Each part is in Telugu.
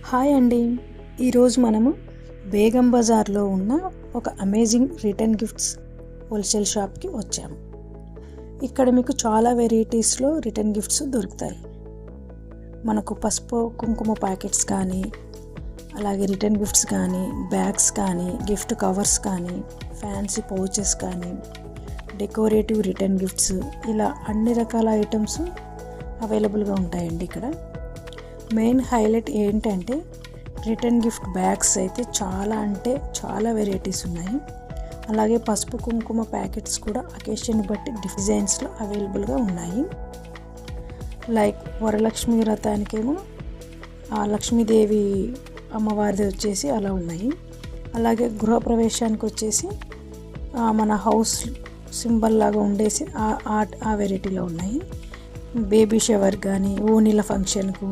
హాయ్ అండి. ఈరోజు మనము బేగం బజార్లో ఉన్న ఒక అమేజింగ్ రిటర్న్ గిఫ్ట్స్ హోల్సేల్ షాప్కి వచ్చాము. ఇక్కడ మీకు చాలా వెరైటీస్లో రిటర్న్ గిఫ్ట్స్ దొరుకుతాయి. మనకు పసుపు కుంకుమ ప్యాకెట్స్ కానీ, అలాగే రిటర్న్ గిఫ్ట్స్ కానీ, బ్యాగ్స్ కానీ, గిఫ్ట్ కవర్స్ కానీ, ఫ్యాన్సీ పౌచెస్ కానీ, డెకరేటివ్ రిటర్న్ గిఫ్ట్స్, ఇలా అన్ని రకాల ఐటమ్స్ అవైలబుల్గా ఉంటాయండి. ఇక్కడ మెయిన్ హైలైట్ ఏంటంటే రిటర్న్ గిఫ్ట్ బ్యాగ్స్ అయితే చాలా వెరైటీస్ ఉన్నాయి. అలాగే పసుపు కుంకుమ ప్యాకెట్స్ కూడా అకేషన్ బట్టి డిజైన్స్లో అవైలబుల్గా ఉన్నాయి. లైక్ వరలక్ష్మి వ్రతానికేమో లక్ష్మీదేవి అమ్మవారిది వచ్చేసి అలా ఉన్నాయి. అలాగే గృహప్రవేశానికి వచ్చేసి మన హౌస్ సింబల్ లాగా ఉండేసి ఆ వెరైటీలో ఉన్నాయి. బేబీ షవర్ కానీ, ఓణీల ఫంక్షన్కు,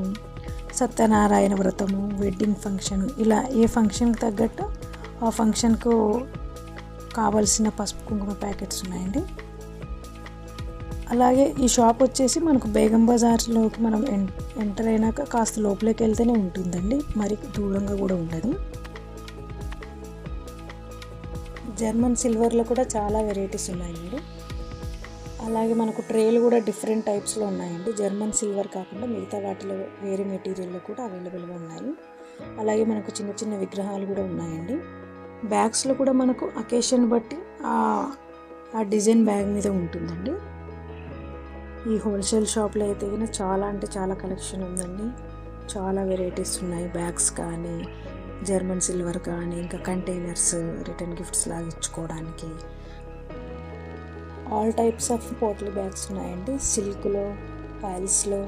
సత్యనారాయణ వ్రతము, వెడ్డింగ్ ఫంక్షన్, ఇలా ఏ ఫంక్షన్కి తగ్గట్టు ఆ ఫంక్షన్కు కావలసిన పసుపు కుంకుమ ప్యాకెట్స్ ఉన్నాయండి. అలాగే ఈ షాప్ వచ్చేసి మనకు బేగం బజార్లోకి మనం ఎంటర్ అయినాక కాస్త లోపలికి వెళ్తేనే ఉంటుందండి, మరి దూరంగా కూడా ఉండదు. జర్మన్ సిల్వర్లో కూడా చాలా వెరైటీస్ ఉన్నాయండి. అలాగే మనకు ట్రేలు కూడా డిఫరెంట్ టైప్స్లో ఉన్నాయండి. జర్మన్ సిల్వర్ కాకుండా మిగతా వాటిలో వేరే మెటీరియల్లో కూడా అవైలబుల్గా ఉన్నాయి. అలాగే మనకు చిన్న చిన్న విగ్రహాలు కూడా ఉన్నాయండి. బ్యాగ్స్లో కూడా మనకు అకేషన్ బట్టి ఆ డిజైన్ బ్యాగ్ మీద ఉంటుందండి. ఈ హోల్సేల్ షాప్లో అయితే చాలా కలెక్షన్ ఉందండి. చాలా వెరైటీస్ ఉన్నాయి. బ్యాగ్స్ కానీ, జర్మన్ సిల్వర్ కానీ, ఇంకా కంటైనర్స్ రిటర్న్ గిఫ్ట్స్ లాగా ఇచ్చుకోవడానికి all types of potli bags ఉన్నాయండి. సిల్క్లో, పైల్స్లో.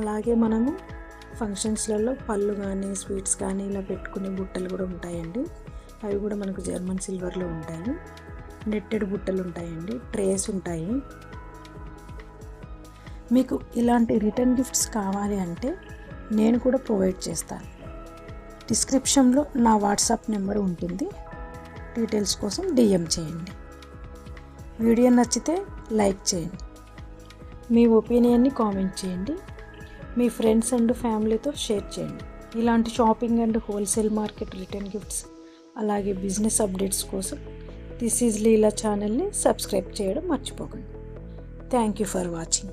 అలాగే మనము ఫంక్షన్స్లలో పళ్ళు కానీ, స్వీట్స్ కానీ ఇలా పెట్టుకునే బుట్టలు కూడా ఉంటాయండి. అవి కూడా మనకు జర్మన్ సిల్వర్లో ఉంటాయి. నెట్టెడ్ బుట్టలు ఉంటాయండి, ట్రేస్ ఉంటాయి. మీకు ఇలాంటి రిటర్న్ గిఫ్ట్స్ కావాలి అంటే నేను కూడా ప్రొవైడ్ చేస్తాను. డిస్క్రిప్షన్లో నా వాట్సాప్ నెంబర్ ఉంటుంది. డీటెయిల్స్ కోసం DM చేయండి. వీడియో నచ్చితే లైక్ చేయండి. మీ ఒపీనియన్ని కామెంట్ చేయండి. మీ ఫ్రెండ్స్ అండ్ ఫ్యామిలీతో షేర్ చేయండి. ఇలాంటి shopping and wholesale market return gifts అలాగే బిజినెస్ అప్డేట్స్ కోసం దిస్ ఈజ్ లీలా ఛానల్ని సబ్స్క్రైబ్ చేయడం మర్చిపోకండి. Thank you for watching.